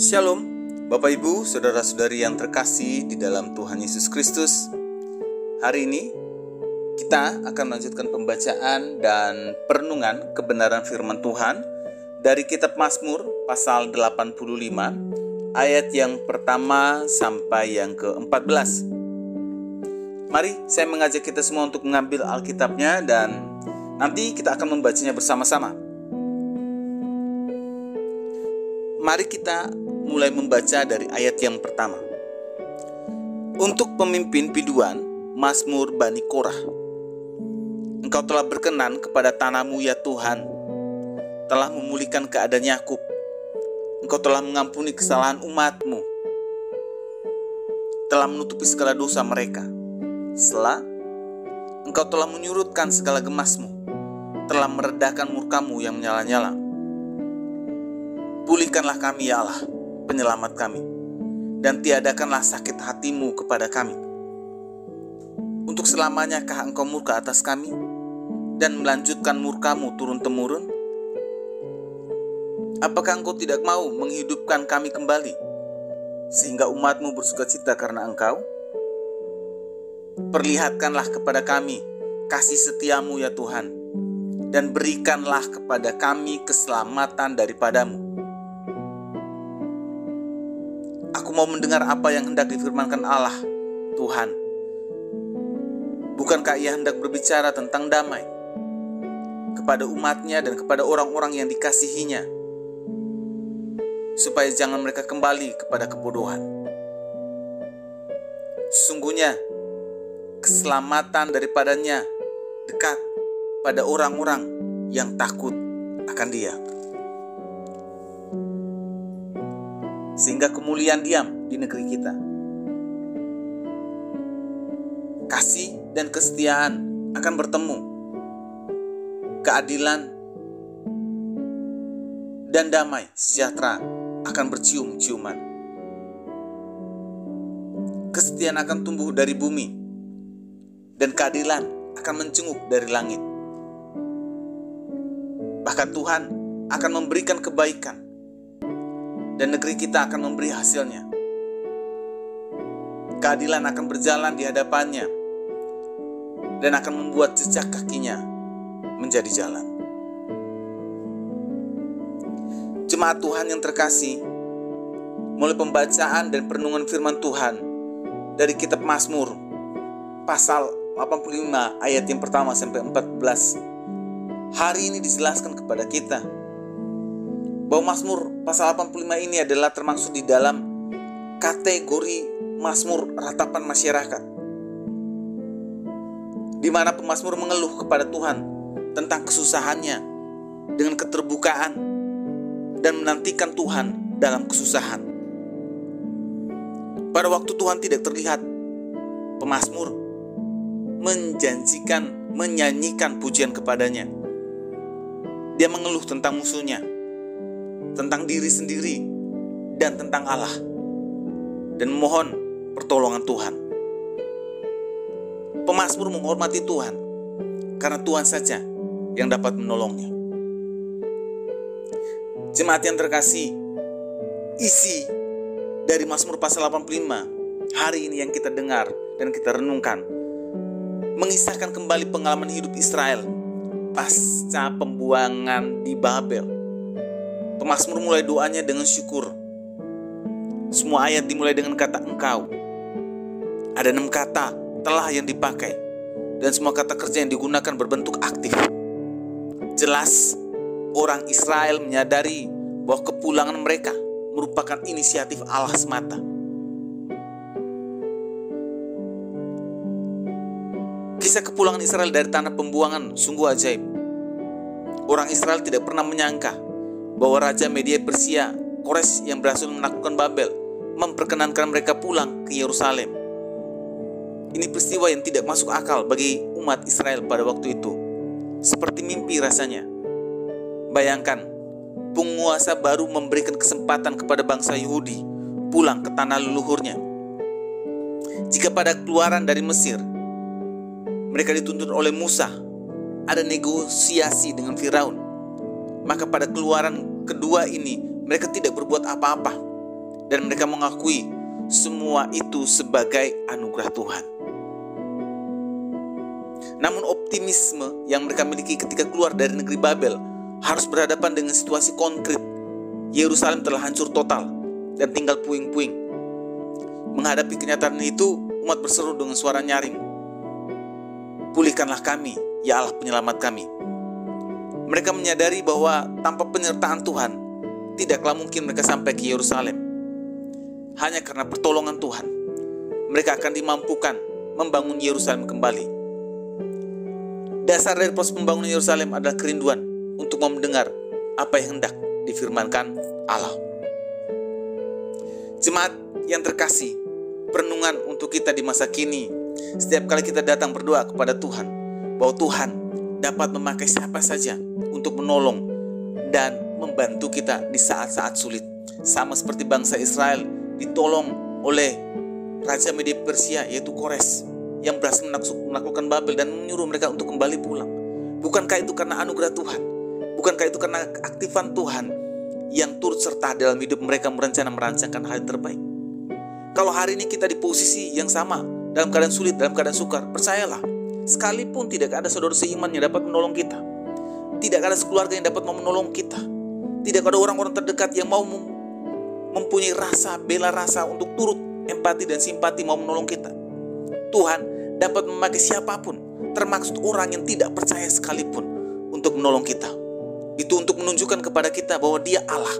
Shalom, Bapak Ibu, Saudara-saudari yang terkasih di dalam Tuhan Yesus Kristus. Hari ini kita akan melanjutkan pembacaan dan perenungan kebenaran firman Tuhan dari kitab Mazmur pasal 85 ayat yang pertama sampai yang ke-14. Mari saya mengajak kita semua untuk mengambil Alkitabnya dan nanti kita akan membacanya bersama-sama. Mari kita mulai membaca dari ayat yang pertama. Untuk pemimpin biduan, Mazmur Bani Korah. Engkau telah berkenan kepada tanah-Mu ya Tuhan, telah memulihkan keadaan Yakub. Engkau telah mengampuni kesalahan umat-Mu, telah menutupi segala dosa mereka. Selah, Engkau telah menyurutkan segala gemas-Mu, telah meredahkan murka-Mu yang menyala-nyala. Pulihkanlah kami ya Allah, penyelamat kami, dan tiadakanlah sakit hati-Mu kepada kami. Untuk selamanyakah Engkau murka atas kami, dan melanjutkan murka-Mu turun-temurun? Apakah Engkau tidak mau menghidupkan kami kembali, sehingga umat-Mu bersukacita karena Engkau? Perlihatkanlah kepada kami kasih setia-Mu ya Tuhan, dan berikanlah kepada kami keselamatan daripada-Mu. Aku mau mendengar apa yang hendak difirmankan Allah, Tuhan. Bukankah Ia hendak berbicara tentang damai kepada umat-Nya dan kepada orang-orang yang dikasihi-Nya, supaya jangan mereka kembali kepada kebodohan? Sesungguhnya keselamatan daripadanya dekat pada orang-orang yang takut akan Dia, sehingga kemuliaan diam di negeri kita. Kasih dan kesetiaan akan bertemu, keadilan dan damai sejahtera akan bercium-ciuman. Kesetiaan akan tumbuh dari bumi, dan keadilan akan mencenguk dari langit. Bahkan Tuhan akan memberikan kebaikan, dan negeri kita akan memberi hasilnya. Keadilan akan berjalan di hadapannya, dan akan membuat jejak kakinya menjadi jalan. Jemaat Tuhan yang terkasih, mulai pembacaan dan perenungan firman Tuhan dari kitab Mazmur pasal 85 ayat yang pertama sampai 14. Hari ini dijelaskan kepada kita bahwa Mazmur pasal 85 ini adalah termasuk di dalam kategori Mazmur ratapan masyarakat, di mana pemazmur mengeluh kepada Tuhan tentang kesusahannya dengan keterbukaan dan menantikan Tuhan dalam kesusahan. Pada waktu Tuhan tidak terlihat, pemazmur menyanyikan pujian kepadanya. Dia mengeluh tentang musuhnya, tentang diri sendiri, dan tentang Allah, dan memohon pertolongan Tuhan. Pemazmur menghormati Tuhan karena Tuhan saja yang dapat menolongnya. Jemaat yang terkasih, isi dari Mazmur pasal 85 hari ini yang kita dengar dan kita renungkan mengisahkan kembali pengalaman hidup Israel pasca pembuangan di Babel. Pemazmur mulai doanya dengan syukur. Semua ayat dimulai dengan kata engkau. Ada 6 kata telah yang dipakai, dan semua kata kerja yang digunakan berbentuk aktif. Jelas orang Israel menyadari bahwa kepulangan mereka merupakan inisiatif Allah semata. Kisah kepulangan Israel dari tanah pembuangan sungguh ajaib. Orang Israel tidak pernah menyangka bahwa Raja Media Persia, Kores yang berhasil menaklukkan Babel, memperkenankan mereka pulang ke Yerusalem. Ini peristiwa yang tidak masuk akal bagi umat Israel pada waktu itu. Seperti mimpi rasanya. Bayangkan, penguasa baru memberikan kesempatan kepada bangsa Yahudi pulang ke tanah leluhurnya. Jika pada keluaran dari Mesir mereka dituntut oleh Musa, ada negosiasi dengan Firaun, maka pada keluaran kedua ini mereka tidak berbuat apa-apa. dan mereka mengakui semua itu sebagai anugerah Tuhan. Namun optimisme yang mereka miliki ketika keluar dari negeri Babel harus berhadapan dengan situasi konkret. Yerusalem telah hancur total dan tinggal puing-puing. Menghadapi kenyataan itu, umat berseru dengan suara nyaring, "Pulihkanlah kami, ya Allah penyelamat kami." Mereka menyadari bahwa tanpa penyertaan Tuhan, tidaklah mungkin mereka sampai ke Yerusalem. Hanya karena pertolongan Tuhan, mereka akan dimampukan membangun Yerusalem kembali. Dasar dari proses pembangunan Yerusalem adalah kerinduan untuk mau mendengar apa yang hendak difirmankan Allah. Jemaat yang terkasih, perenungan untuk kita di masa kini, setiap kali kita datang berdoa kepada Tuhan, bahwa Tuhan dapat memakai siapa saja untuk menolong dan membantu kita di saat-saat sulit. Sama seperti bangsa Israel ditolong oleh Raja Media Persia, yaitu Kores, yang berhasil menaklukkan Babel dan menyuruh mereka untuk kembali pulang. Bukankah itu karena anugerah Tuhan? Bukankah itu karena keaktifan Tuhan yang turut serta dalam hidup mereka merancangkan hal yang terbaik? Kalau hari ini kita di posisi yang sama, dalam keadaan sulit, dalam keadaan sukar, percayalah, sekalipun tidak ada saudara seiman yang dapat menolong kita, tidak ada sekeluarga yang dapat mau menolong kita, tidak ada orang-orang terdekat yang mau mempunyai rasa, bela rasa untuk turut empati dan simpati mau menolong kita, Tuhan dapat memakai siapapun, termasuk orang yang tidak percaya sekalipun, untuk menolong kita. Itu untuk menunjukkan kepada kita bahwa Dia Allah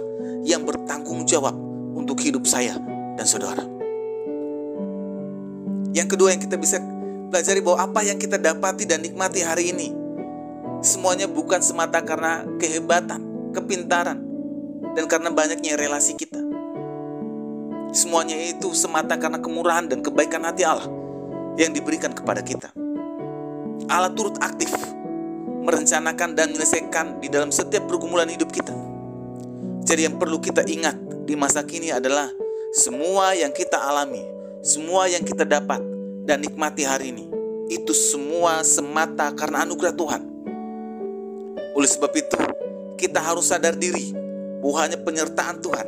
yang bertanggung jawab untuk hidup saya dan saudara. Yang kedua yang kita bisa pelajari, bahwa apa yang kita dapati dan nikmati hari ini, semuanya bukan semata karena kehebatan, kepintaran, dan karena banyaknya relasi kita. Semuanya itu semata karena kemurahan dan kebaikan hati Allah yang diberikan kepada kita. Allah turut aktif merencanakan dan menyelesaikan di dalam setiap pergumulan hidup kita. Jadi yang perlu kita ingat di masa kini adalah semua yang kita alami, semua yang kita dapat dan nikmati hari ini, itu semua semata karena anugerah Tuhan. Oleh sebab itu, kita harus sadar diri bahwa hanya penyertaan Tuhan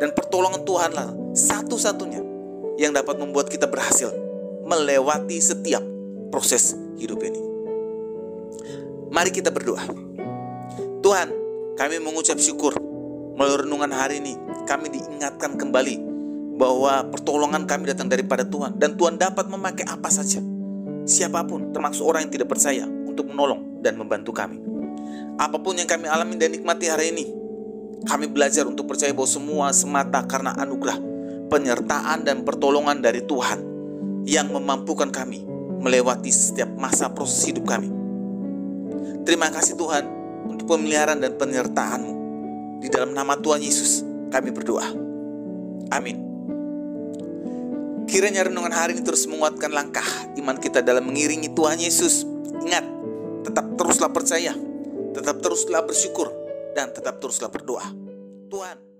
dan pertolongan Tuhanlah satu-satunya yang dapat membuat kita berhasil melewati setiap proses hidup ini. Mari kita berdoa. Tuhan, kami mengucap syukur melalui renungan hari ini. Kami diingatkan kembali bahwa pertolongan kami datang daripada Tuhan, dan Tuhan dapat memakai apa saja, siapapun, termasuk orang yang tidak percaya, untuk menolong dan membantu kami. Apapun yang kami alami dan nikmati hari ini, kami belajar untuk percaya bahwa semua semata karena anugerah, penyertaan dan pertolongan dari Tuhan yang memampukan kami melewati setiap masa proses hidup kami. Terima kasih Tuhan untuk pemeliharaan dan penyertaan-Mu. Di dalam nama Tuhan Yesus kami berdoa. Amin. Kiranya renungan hari ini terus menguatkan langkah iman kita dalam mengiringi Tuhan Yesus. Ingat, tetap teruslah percaya, tetap teruslah bersyukur, dan tetap teruslah berdoa. Tuhan